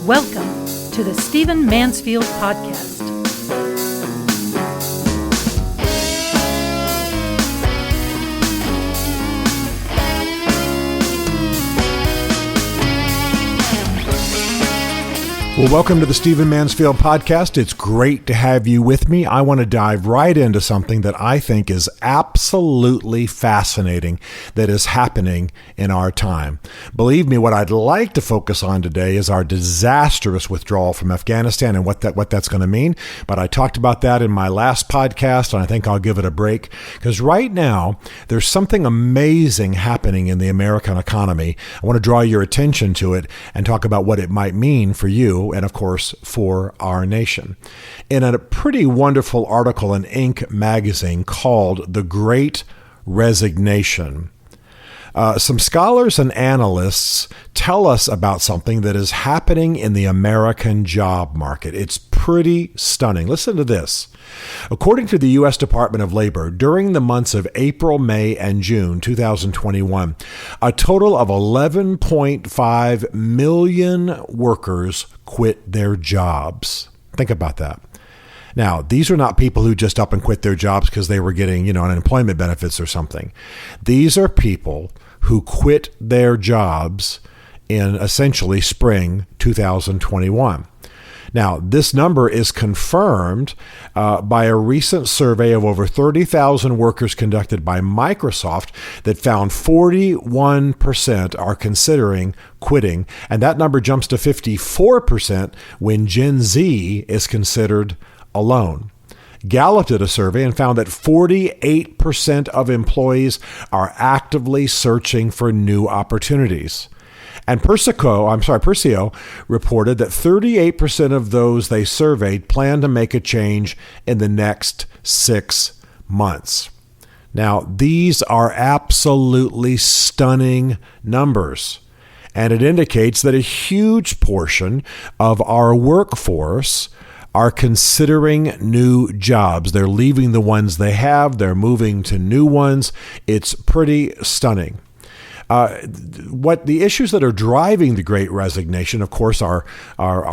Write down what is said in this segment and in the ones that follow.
Welcome to the Stephen Mansfield Podcast. Well, welcome to the Stephen Mansfield Podcast. It's great to have you with me. I want to dive right into something that I think is absolutely fascinating that is happening in our time. Believe me, what I'd like to focus on today is our disastrous withdrawal from Afghanistan and what that's going to mean. But I talked about that in my last podcast, and I think I'll give it a break because right now there's something amazing happening in the American economy. I want to draw your attention to it and talk about what it might mean for you and, of course, for our nation. In a pretty wonderful article in Inc. magazine called The Great Resignation, some scholars and analysts tell us about something that is happening in the American job market. It's pretty stunning. Listen to this. According to the U.S. Department of Labor, during the months of April, May, and June 2021, a total of 11.5 million workers quit their jobs. Think about that. Now, these are not people who just up and quit their jobs because they were getting, unemployment benefits or something. These are people who quit their jobs in essentially spring 2021. Now, this number is confirmed by a recent survey of over 30,000 workers conducted by Microsoft that found 41% are considering quitting, and that number jumps to 54% when Gen Z is considered alone. Gallup did a survey and found that 48% of employees are actively searching for new opportunities. And Persio reported that 38% of those they surveyed plan to make a change in the next 6 months. Now, these are absolutely stunning numbers, and it indicates that a huge portion of our workforce are considering new jobs. They're leaving the ones they have. They're moving to new ones. It's pretty stunning. What the issues that are driving the Great Resignation, of course, are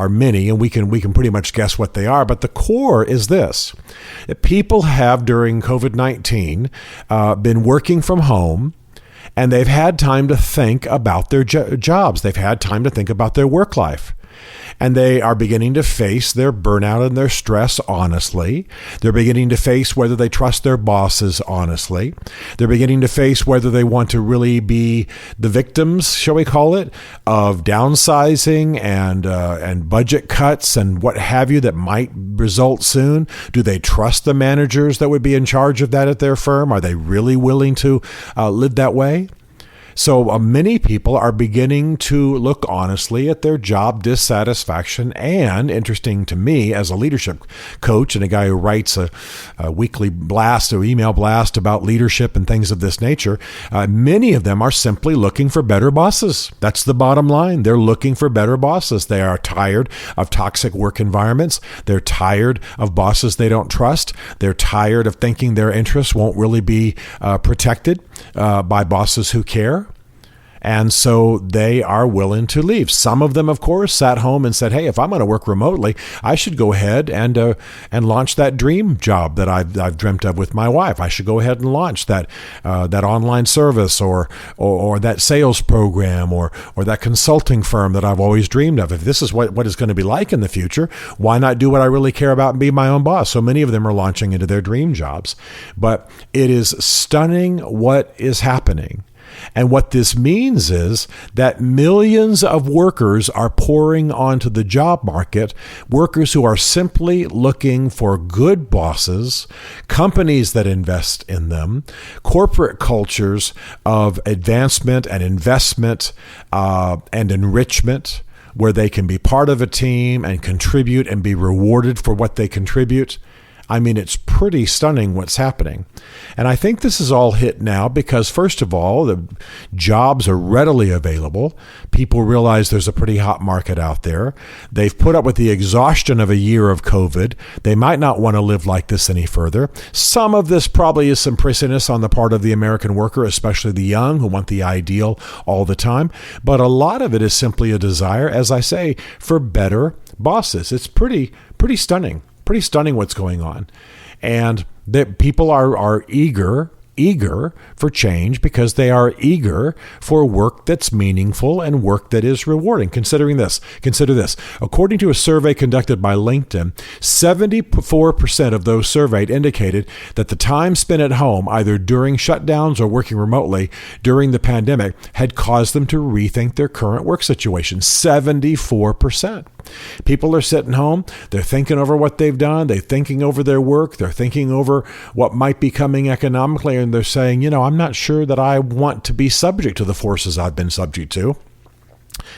many, and we can pretty much guess what they are. But the core is this: that people have during COVID-19 been working from home, and they've had time to think about their jobs. They've had time to think about their work life. And they are beginning to face their burnout and their stress honestly. They're beginning to face whether they trust their bosses honestly. They're beginning to face whether they want to really be the victims, shall we call it, of downsizing and budget cuts and what have you that might result soon. Do they trust the managers that would be in charge of that at their firm? Are they really willing to live that way? So many people are beginning to look honestly at their job dissatisfaction, and interesting to me as a leadership coach and a guy who writes a weekly blast or email blast about leadership and things of this nature, many of them are simply looking for better bosses. That's the bottom line. They're looking for better bosses. They are tired of toxic work environments. They're tired of bosses they don't trust. They're tired of thinking their interests won't really be protected by bosses who care. And so they are willing to leave. Some of them, of course, sat home and said, hey, if I'm going to work remotely, I should go ahead and launch that dream job that I've dreamt of with my wife. I should go ahead and launch that online service or that sales program or that consulting firm that I've always dreamed of. If this is what it's going to be like in the future, why not do what I really care about and be my own boss? So many of them are launching into their dream jobs. But it is stunning what is happening. And what this means is that millions of workers are pouring onto the job market, workers who are simply looking for good bosses, companies that invest in them, corporate cultures of advancement and investment and enrichment, where they can be part of a team and contribute and be rewarded for what they contribute. I mean, it's pretty stunning what's happening. And I think this is all hit now because, first of all, the jobs are readily available. People realize there's a pretty hot market out there. They've put up with the exhaustion of a year of COVID. They might not want to live like this any further. Some of this probably is some prissiness on the part of the American worker, especially the young who want the ideal all the time. But a lot of it is simply a desire, as I say, for better bosses. It's pretty stunning. Pretty stunning what's going on. And that people are eager for change because they are eager for work that's meaningful and work that is rewarding. Consider this. According to a survey conducted by LinkedIn, 74% of those surveyed indicated that the time spent at home, either during shutdowns or working remotely during the pandemic, had caused them to rethink their current work situation. 74%. People are sitting home. They're thinking over what they've done. They're thinking over their work. They're thinking over what might be coming economically. And they're saying, I'm not sure that I want to be subject to the forces I've been subject to.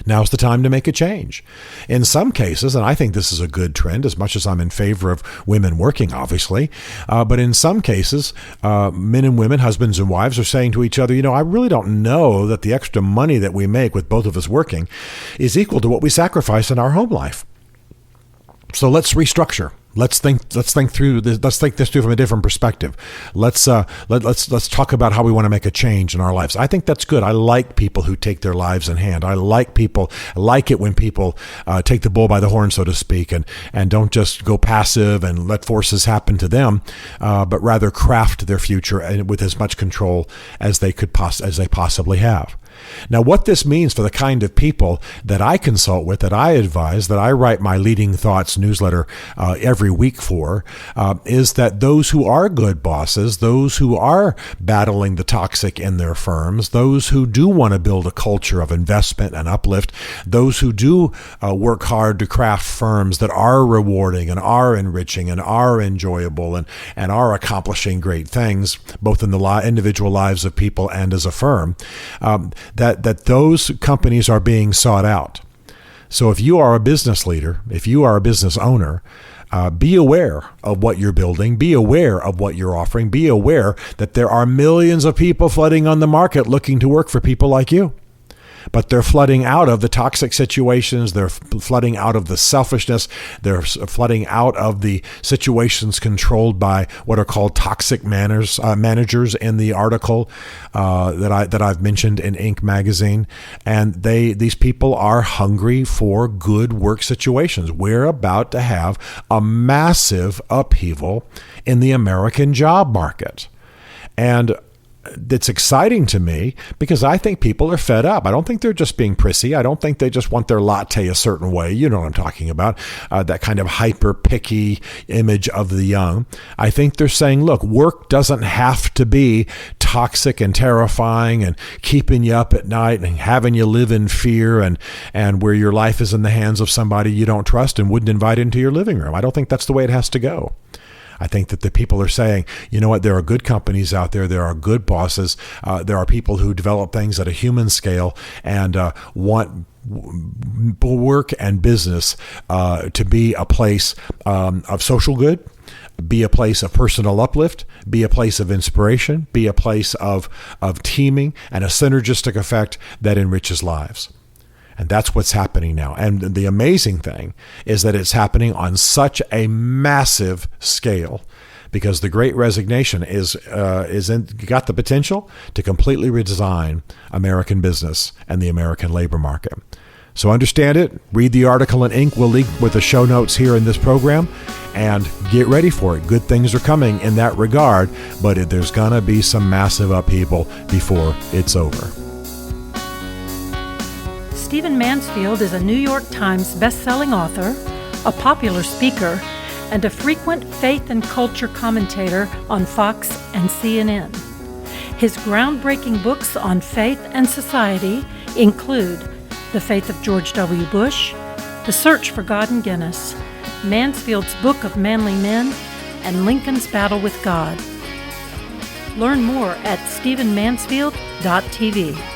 Now's the time to make a change. In some cases, and I think this is a good trend, as much as I'm in favor of women working, obviously, but in some cases, men and women, husbands and wives, are saying to each other, I really don't know that the extra money that we make with both of us working is equal to what we sacrifice in our home life. So let's restructure. Let's think through this. Let's think this through from a different perspective. Let's talk about how we want to make a change in our lives. I think that's good. I like people who take their lives in hand. I like it when people take the bull by the horn, so to speak, and don't just go passive and let forces happen to them, but rather craft their future and with as much control as they possibly have. Now, what this means for the kind of people that I consult with, that I advise, that I write my Leading Thoughts newsletter every week for, is that those who are good bosses, those who are battling the toxic in their firms, those who do want to build a culture of investment and uplift, those who do work hard to craft firms that are rewarding and are enriching and are enjoyable and are accomplishing great things, both in the individual lives of people and as a firm, that those companies are being sought out. So if you are a business leader, if you are a business owner, be aware of what you're building, be aware of what you're offering, be aware that there are millions of people flooding on the market looking to work for people like you. But they're flooding out of the toxic situations. They're flooding out of the selfishness. They're flooding out of the situations controlled by what are called toxic managers in the article that I've mentioned in Inc. magazine. And these people are hungry for good work situations. We're about to have a massive upheaval in the American job market. And it's exciting to me because I think people are fed up. I don't think they're just being prissy. I don't think they just want their latte a certain way. You know what I'm talking about, that kind of hyper picky image of the young. I think they're saying, look, work doesn't have to be toxic and terrifying and keeping you up at night and having you live in fear and where your life is in the hands of somebody you don't trust and wouldn't invite into your living room. I don't think that's the way it has to go. I think that the people are saying, you know what, there are good companies out there. There are good bosses. There are people who develop things at a human scale and want work and business to be a place of social good, be a place of personal uplift, be a place of inspiration, be a place of teaming and a synergistic effect that enriches lives. And that's what's happening now. And the amazing thing is that it's happening on such a massive scale because the Great Resignation got the potential to completely redesign American business and the American labor market. So understand it, read the article in Inc. We'll link with the show notes here in this program, and get ready for it. Good things are coming in that regard, but there's going to be some massive upheaval before it's over. Stephen Mansfield is a New York Times best-selling author, a popular speaker, and a frequent faith and culture commentator on Fox and CNN. His groundbreaking books on faith and society include The Faith of George W. Bush, The Search for God in Guinness, Mansfield's Book of Manly Men, and Lincoln's Battle with God. Learn more at stephenmansfield.tv.